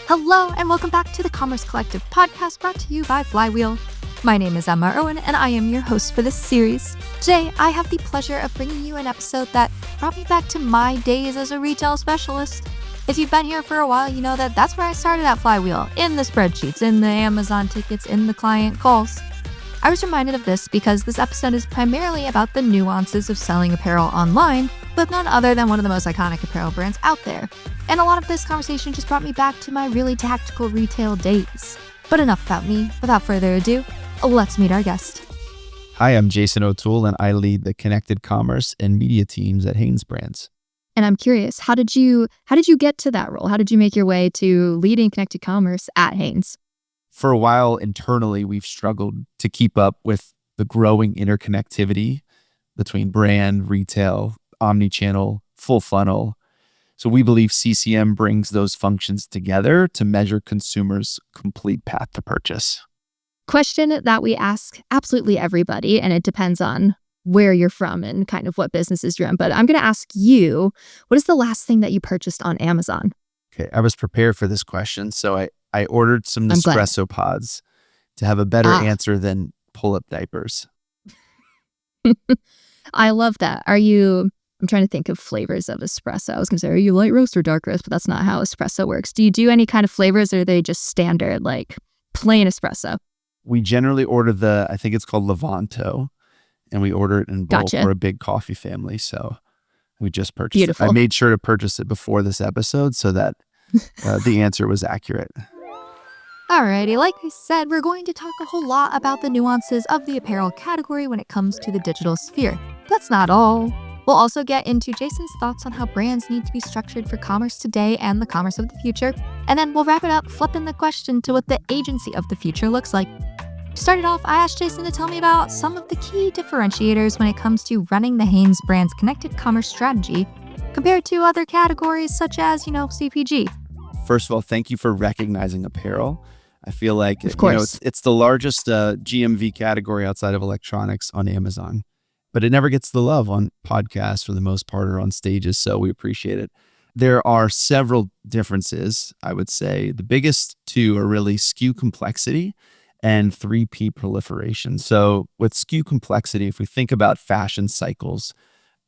Hello, and welcome back to the Commerce Collective podcast brought to you by Flywheel. My name is Emma Irwin, and I am your host for this series. Today, I have the pleasure of bringing you an episode that brought me back to my days as a retail specialist. If you've been here for a while, you know that that's where I started at Flywheel, in the spreadsheets, in the Amazon tickets, in the client calls. I was reminded of this because this episode is primarily about the nuances of selling apparel online with none other than one of the most iconic apparel brands out there. And a lot of this conversation just brought me back to my really tactical retail days. But enough about me. Without further ado, let's meet our guest. Hi, I'm Jason O'Toole, and I lead the connected commerce and media teams at Hanesbrands. And I'm curious, how did you get to that role? How did you make your way to leading connected commerce at Hanes? For a while internally, we've struggled to keep up with the growing interconnectivity between brand, retail, omnichannel, full funnel. So we believe CCM brings those functions together to measure consumers' complete path to purchase. Question that we ask absolutely everybody, and it depends on where you're from and kind of what businesses you're in. But I'm going to ask you, what is the last thing that you purchased on Amazon? Okay, I was prepared for this question, so I ordered some Nespresso pods to have a better answer than pull-up diapers. I love that. I'm trying to think of flavors of espresso. I was going to say, are you light roast or dark roast? But that's not how espresso works. Do you do any kind of flavors, or are they just standard, like plain espresso? We generally order I think it's called Levanto, and we order it in bulk for a big coffee family. So we just purchased it. I made sure to purchase it before this episode so that the answer was accurate. Alrighty, like I said, we're going to talk a whole lot about the nuances of the apparel category when it comes to the digital sphere. That's not all. We'll also get into Jason's thoughts on how brands need to be structured for commerce today and the commerce of the future. And then we'll wrap it up flipping the question to what the agency of the future looks like. To start it off, I asked Jason to tell me about some of the key differentiators when it comes to running the Hanesbrands connected commerce strategy compared to other categories such as, CPG. First of all, thank you for recognizing apparel. I feel like it's the largest GMV category outside of electronics on Amazon, but it never gets the love on podcasts for the most part or on stages, so we appreciate it. There are several differences, I would say. The biggest two are really SKU complexity and 3P proliferation. So with SKU complexity, if we think about fashion cycles,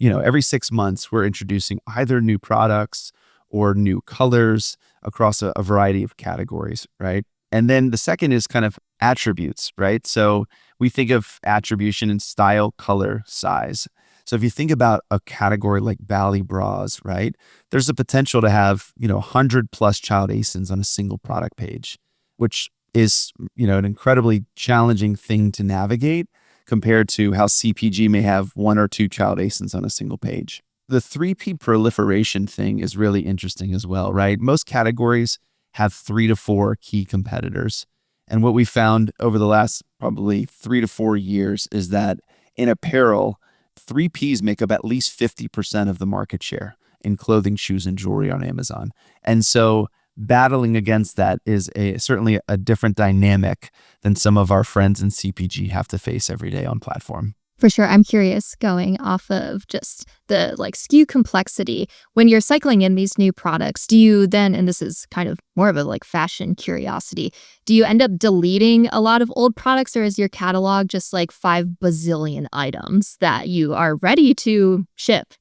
every 6 months we're introducing either new products or new colors across a variety of categories, right? And then the second is kind of attributes, right? So we think of attribution in style, color, size. So if you think about a category like Bally bras, right? There's a potential to have, 100 plus child ASINs on a single product page, which is, an incredibly challenging thing to navigate compared to how CPG may have 1 or 2 child ASINs on a single page. The 3P proliferation thing is really interesting as well, right? Most categories have 3 to 4 key competitors. And what we found over the last probably 3 to 4 years is that in apparel, 3Ps make up at least 50% of the market share in clothing, shoes, and jewelry on Amazon. And so battling against that is certainly a different dynamic than some of our friends in CPG have to face every day on platform. For sure. I'm curious, going off of just the SKU complexity, when you're cycling in these new products, do you then, and this is kind of more of a fashion curiosity, do you end up deleting a lot of old products, or is your catalog just 5 bazillion items that you are ready to ship?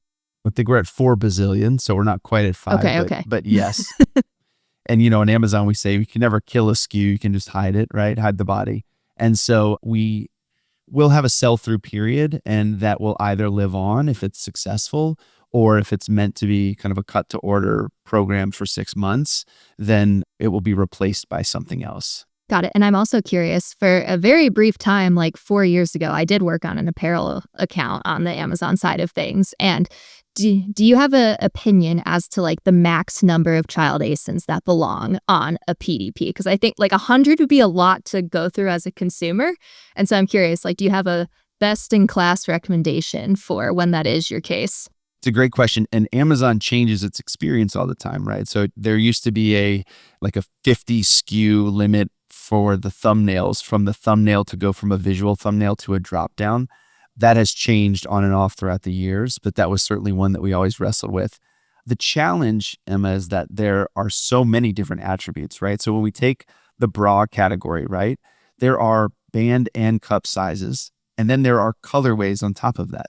I think we're at 4 bazillion, so we're not quite at 5. Okay. But yes. And, on Amazon, we say we can never kill a SKU. You can just hide it, right? Hide the body. And so we'll have a sell-through period, and that will either live on if it's successful, or if it's meant to be kind of a cut-to-order program for 6 months, then it will be replaced by something else. Got it. And I'm also curious, for a very brief time, 4 years ago, I did work on an apparel account on the Amazon side of things. And do you have an opinion as to the max number of child ASINs that belong on a PDP? Because I think 100 would be a lot to go through as a consumer. And so I'm curious, do you have a best in class recommendation for when that is your case? It's a great question. And Amazon changes its experience all the time, right? So there used to be a 50 SKU limit for the thumbnails, from the thumbnail to go from a visual thumbnail to a drop down. That has changed on and off throughout the years, but that was certainly one that we always wrestled with. The challenge, Emma, is that there are so many different attributes, right? So when we take the bra category, right, there are band and cup sizes, and then there are colorways on top of that.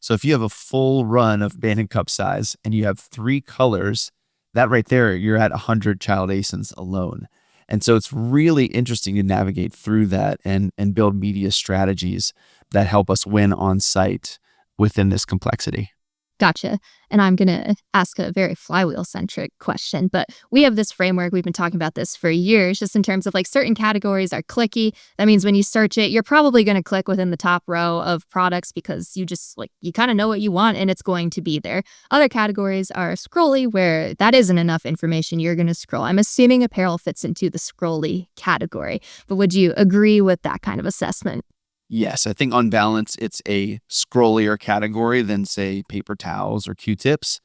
So if you have a full run of band and cup size and you have 3 colors, that right there, you're at 100 child ASINs alone. And so it's really interesting to navigate through that and build media strategies that help us win on site within this complexity. Gotcha. And I'm going to ask a very flywheel-centric question, but we have this framework. We've been talking about this for years, just in terms of like certain categories are clicky. That means when you search it, you're probably going to click within the top row of products because you just like, you kind of know what you want and it's going to be there. Other categories are scrolly, where that isn't enough information. You're going to scroll. I'm assuming apparel fits into the scrolly category, but would you agree with that kind of assessment? Yes, I think on balance, it's a scrollier category than, say, paper towels or Q-tips.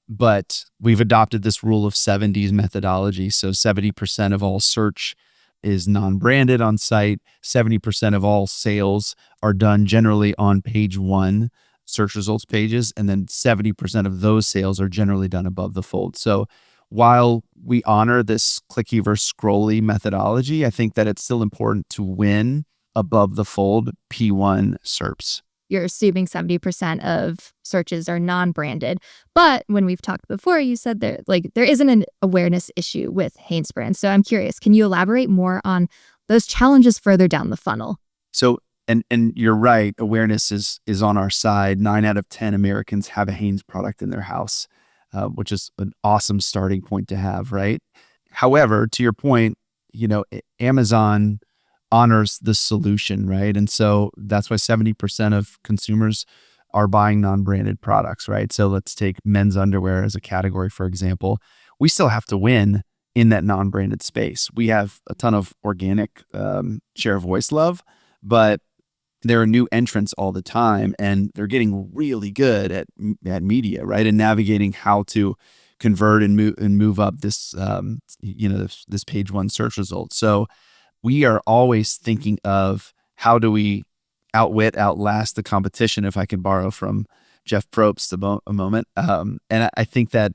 But we've adopted this rule of 70s methodology. So 70% of all search is non-branded on site. 70% of all sales are done generally on page 1 search results pages. And then 70% of those sales are generally done above the fold. So while we honor this clicky versus scrolly methodology, I think that it's still important to win above the fold P1 SERPs. You're assuming 70% of searches are non-branded. But when we've talked before, you said there isn't an awareness issue with Hanesbrands. So I'm curious, can you elaborate more on those challenges further down the funnel? So, and you're right, awareness is on our side. 9 out of 10 Americans have a Hanes product in their house, which is an awesome starting point to have, right? However, to your point, Amazon honors the solution, right? And so that's why 70% of consumers are buying non-branded products, right? So let's take men's underwear as a category, for example. We still have to win in that non-branded space. We have a ton of organic share of voice love, but there are new entrants all the time, and they're getting really good at media, right? And navigating how to convert and move up this, this page 1 search result. So we are always thinking of how do we outlast the competition, if I can borrow from Jeff Probst a moment. And I think that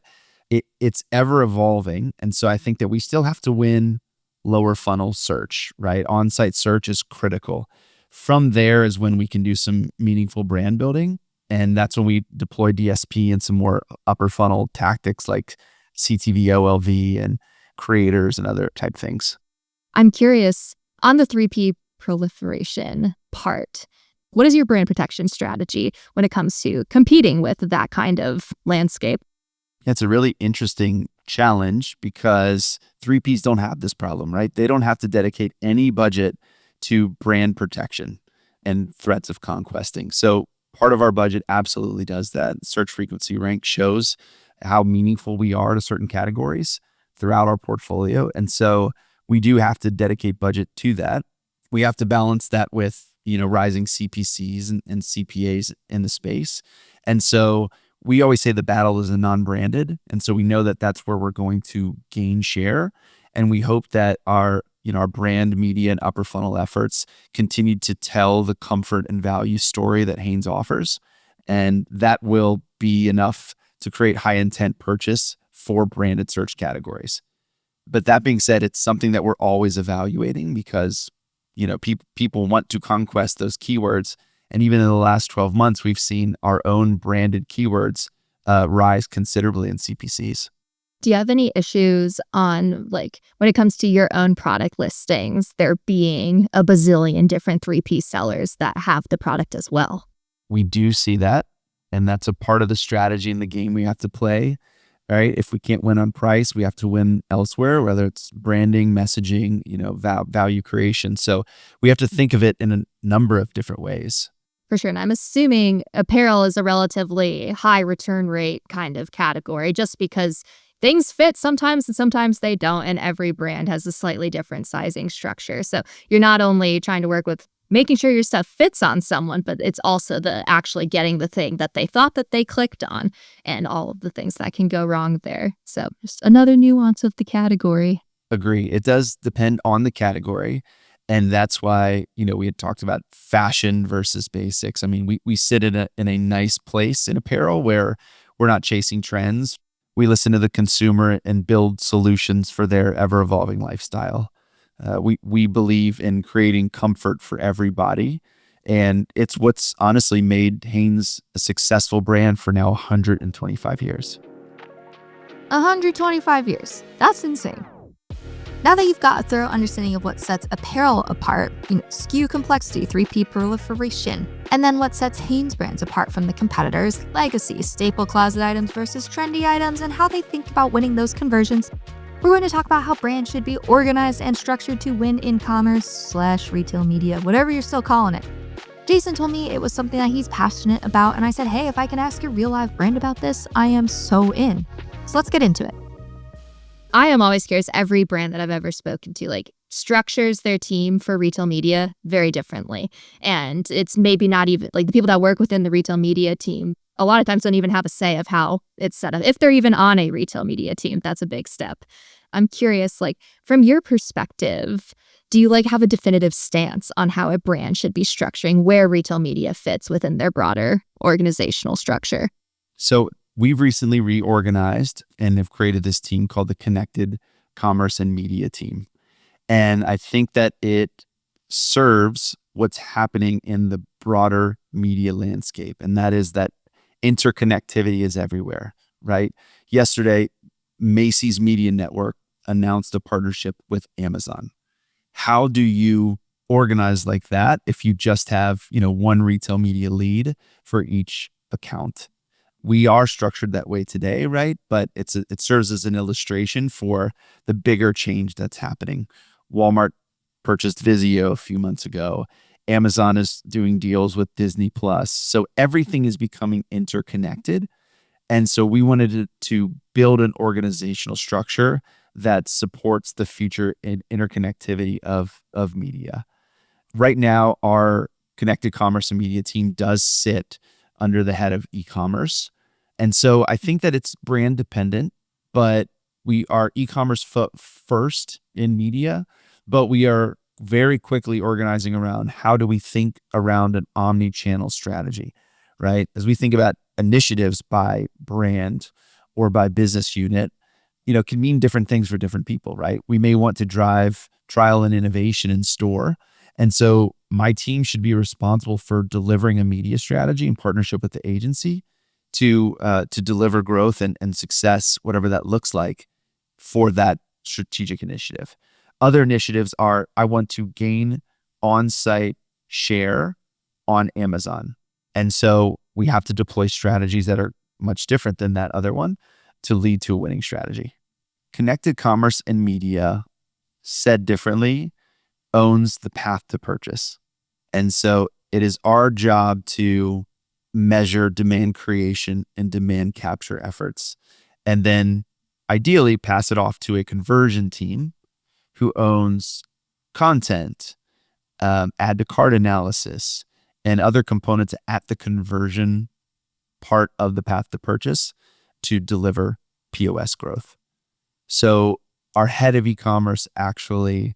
it's ever evolving. And so I think that we still have to win lower funnel search, right? On-site search is critical. From there is when we can do some meaningful brand building. And that's when we deploy DSP and some more upper funnel tactics like CTV, OLV, and creators and other type things. I'm curious, on the 3P proliferation part, what is your brand protection strategy when it comes to competing with that kind of landscape? Yeah, it's a really interesting challenge because 3Ps don't have this problem, right? They don't have to dedicate any budget to brand protection and threats of conquesting. So part of our budget absolutely does that. Search frequency rank shows how meaningful we are to certain categories throughout our portfolio. And so we do have to dedicate budget to that. We have to balance that with, rising CPCs and CPAs in the space. And so we always say the battle is a non-branded. And so we know that that's where we're going to gain share. And we hope that our brand media and upper funnel efforts continue to tell the comfort and value story that Hanes offers. And that will be enough to create high intent purchase for branded search categories. But that being said, it's something that we're always evaluating because, people want to conquest those keywords. And even in the last 12 months, we've seen our own branded keywords rise considerably in CPCs. Do you have any issues on, when it comes to your own product listings, there being a bazillion different 3P sellers that have the product as well? We do see that. And that's a part of the strategy in the game we have to play. Right? If we can't win on price, we have to win elsewhere, whether it's branding, messaging, value creation. So we have to think of it in a number of different ways. For sure. And I'm assuming apparel is a relatively high return rate kind of category, just because things fit sometimes and sometimes they don't. And every brand has a slightly different sizing structure. So you're not only trying to work with making sure your stuff fits on someone, but it's also the actually getting the thing that they thought that they clicked on and all of the things that can go wrong there. So just another nuance of the category. Agree. It does depend on the category. And that's why, we had talked about fashion versus basics. I mean, we sit in a nice place in apparel where we're not chasing trends. We listen to the consumer and build solutions for their ever-evolving lifestyle. We believe in creating comfort for everybody. And it's what's honestly made Hanes a successful brand for now 125 years. 125 years. That's insane. Now that you've got a thorough understanding of what sets apparel apart, SKU complexity, 3P proliferation, and then what sets Hanesbrands apart from the competitors, legacy, staple closet items versus trendy items, and how they think about winning those conversions, we're going to talk about how brands should be organized and structured to win in commerce/retail media, whatever you're still calling it. Jason told me it was something that he's passionate about, and I said, hey, if I can ask a real live brand about this, I am so in. So let's get into it. I am always curious. Every brand that I've ever spoken to, structures their team for retail media very differently. And it's maybe not even, the people that work within the retail media team, a lot of times don't even have a say of how it's set up. If they're even on a retail media team, that's a big step. I'm curious, from your perspective, do you have a definitive stance on how a brand should be structuring where retail media fits within their broader organizational structure? So we've recently reorganized and have created this team called the Connected Commerce and Media team. And I think that it serves what's happening in the broader media landscape. And that is that interconnectivity is everywhere, right? Yesterday, Macy's Media Network announced a partnership with Amazon. How do you organize like that if you just have, one retail media lead for each account? We are structured that way today, right? But it serves as an illustration for the bigger change that's happening. Walmart purchased Vizio a few months ago. Amazon is doing deals with Disney Plus. So everything is becoming interconnected. And so we wanted to build an organizational structure that supports the future interconnectivity of media. Right now, our Connected Commerce and Media team does sit under the head of e-commerce. And so I think that it's brand dependent, but we are e-commerce first in media, but we are very quickly organizing around how do we think around an omnichannel strategy, right? As we think about initiatives by brand or by business unit, can mean different things for different people, right? We may want to drive trial and innovation in store. And so my team should be responsible for delivering a media strategy in partnership with the agency to deliver growth and success, whatever that looks like for that strategic initiative. Other initiatives are, I want to gain on-site share on Amazon. And so we have to deploy strategies that are much different than that other one to lead to a winning strategy. Connected Commerce and Media, said differently, owns the path to purchase. And so it is our job to measure demand creation and demand capture efforts, and then ideally pass it off to a conversion team who owns content, add to cart analysis, and other components at the conversion part of the path to purchase to deliver POS growth. So our head of e-commerce actually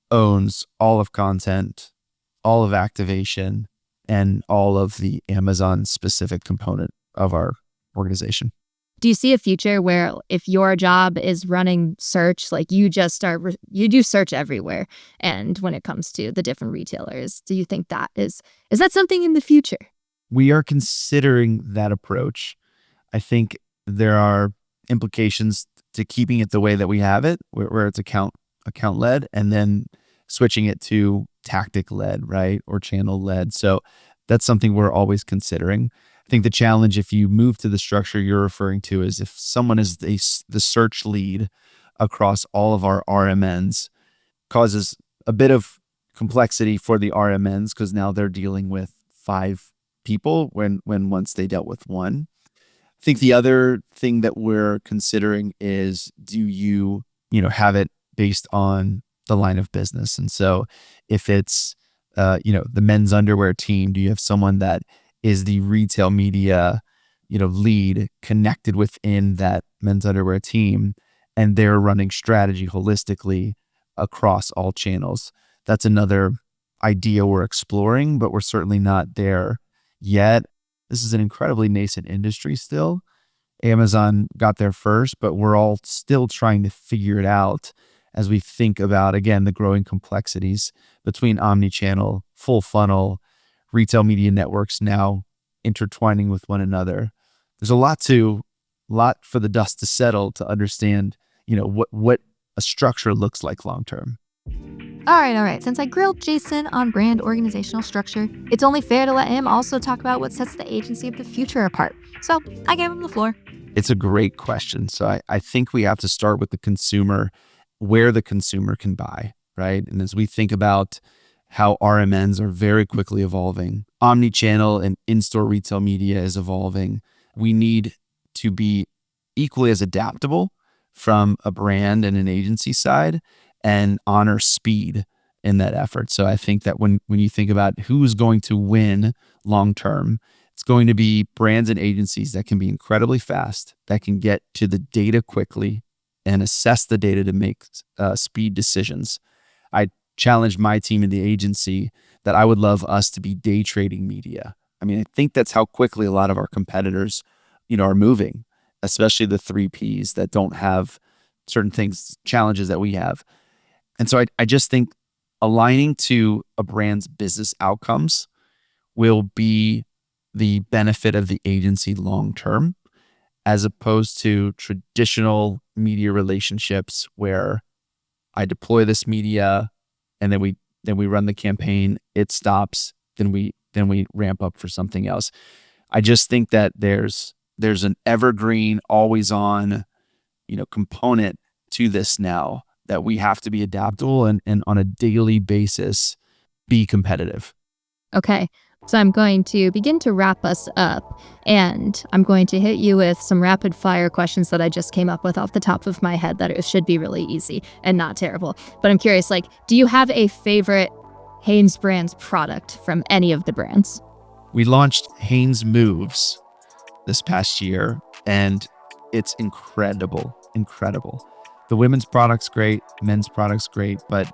owns all of content, all of activation, and all of the Amazon specific component of our organization. Do you see a future where if your job is running search, you do search everywhere? And when it comes to the different retailers, do you think that is that something in the future? We are considering that approach. I think there are implications to keeping it the way that we have it, where it's account led, and then switching it to tactic led, right? Or channel led. So that's something we're always considering. I think the challenge, if you move to the structure you're referring to, is if someone is the search lead across all of our RMNs, causes a bit of complexity for the RMNs because now they're dealing with 5 people when once they dealt with 1. I think the other thing that we're considering is, do you have it based on the line of business? And so if it's the men's underwear team, do you have someone that is the retail media lead connected within that men's underwear team, and they're running strategy holistically across all channels? That's another idea we're exploring, but we're certainly not there yet. This is an incredibly nascent industry still. Amazon got there first, but we're all still trying to figure it out as we think about, again, the growing complexities between omnichannel, full funnel, retail media networks now intertwining with one another. There's a lot for the dust to settle to understand, what a structure looks like long term. All right. Since I grilled Jason on brand organizational structure, it's only fair to let him also talk about what sets the agency of the future apart. So I gave him the floor. It's a great question. So I think we have to start with the consumer, where the consumer can buy, right? And as we think about how RMNs are very quickly evolving, omnichannel and in-store retail media is evolving, we need to be equally as adaptable from a brand and an agency side and honor speed in that effort. So I think that when you think about who's going to win long-term, it's going to be brands and agencies that can be incredibly fast, that can get to the data quickly and assess the data to make speed decisions. I challenged my team in the agency that I would love us to be day trading media. I mean, I think that's how quickly a lot of our competitors, are moving, especially the 3Ps that don't have certain challenges that we have. And so I just think aligning to a brand's business outcomes will be the benefit of the agency long term, as opposed to traditional media relationships where I deploy this media and then we run the campaign, it stops, then we ramp up for something else. I just think that there's an evergreen, always on, component to this now, that we have to be adaptable and on a daily basis be competitive. Okay. So I'm going to begin to wrap us up, and I'm going to hit you with some rapid fire questions that I just came up with off the top of my head that it should be really easy and not terrible. But I'm curious, do you have a favorite Hanesbrands product from any of the brands? We launched Hanes Moves this past year, and it's incredible. The women's product's great, men's product's great, but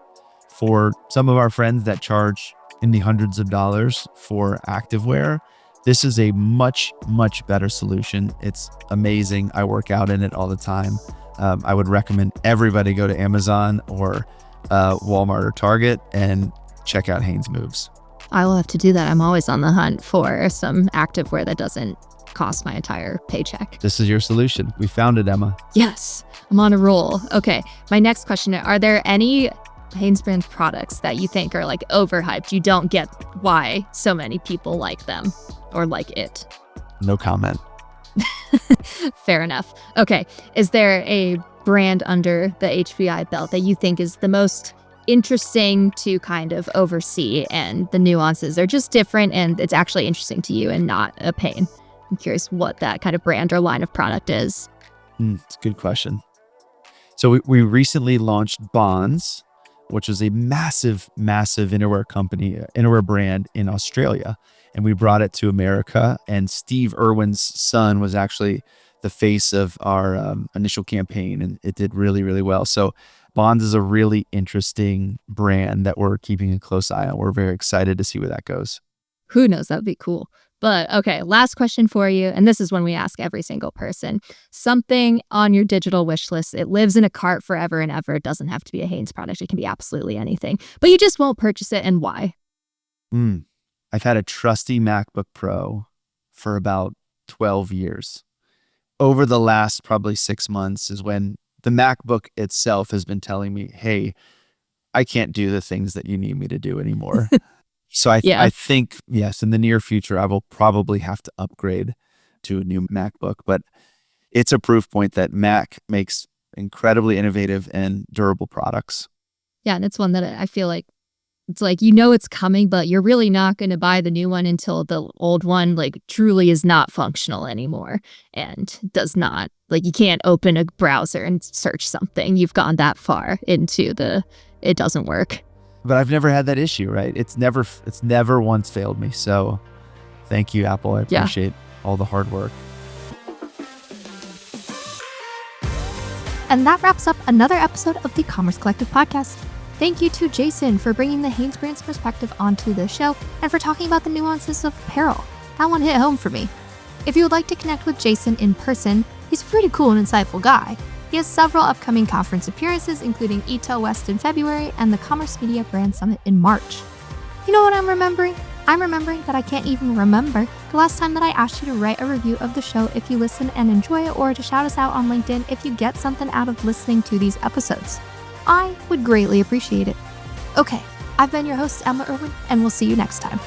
for some of our friends that charge in the hundreds of dollars for activewear, this is a much, much better solution. It's amazing. I work out in it all the time. I would recommend everybody go to Amazon or Walmart or Target and check out Hanes Moves. I will have to do that. I'm always on the hunt for some activewear that doesn't cost my entire paycheck. This is your solution. We found it, Emma. Yes, I'm on a roll. Okay, my next question, are there any Hanesbrands products that you think are overhyped? You don't get why so many people like them or like it? No comment. Fair enough. Okay, is there a brand under the HBI belt that you think is the most interesting to kind of oversee, and the nuances are just different and it's actually interesting to you and not a pain? I'm curious what that kind of brand or line of product is. It's a good question. So we recently launched Bonds, which is a massive innerwear brand in Australia. And we brought it to America. And Steve Irwin's son was actually the face of our initial campaign, and it did really, really well. So Bonds is a really interesting brand that we're keeping a close eye on. We're very excited to see where that goes. Who knows? That'd be cool. But okay, last question for you. And this is one we ask every single person. Something on your digital wish list. It lives in a cart forever and ever. It doesn't have to be a Hanes product. It can be absolutely anything. But you just won't purchase it, and why? I've had a trusty MacBook Pro for about 12 years. Over the last probably 6 months is when the MacBook itself has been telling me, hey, I can't do the things that you need me to do anymore. So I think, yes, in the near future, I will probably have to upgrade to a new MacBook. But it's a proof point that Mac makes incredibly innovative and durable products. Yeah, and it's one that I feel like it's it's coming, but you're really not going to buy the new one until the old one truly is not functional anymore and does not, you can't open a browser and search something. You've gone that far into it doesn't work. But I've never had that issue, right? It's never once failed me. So thank you, Apple. I appreciate all the hard work. And that wraps up another episode of the Commerce Collective podcast. Thank you to Jason for bringing the Hanesbrands perspective onto the show and for talking about the nuances of apparel. That one hit home for me. If you would like to connect with Jason in person, He's a pretty cool and insightful guy. He has several upcoming conference appearances, including ETEL West in February and the Commerce Media Brand Summit in March. You know what I'm remembering? I'm remembering that I can't even remember the last time that I asked you to write a review of the show if you listen and enjoy it, or to shout us out on LinkedIn if you get something out of listening to these episodes. I would greatly appreciate it. Okay, I've been your host, Emma Irwin, and we'll see you next time.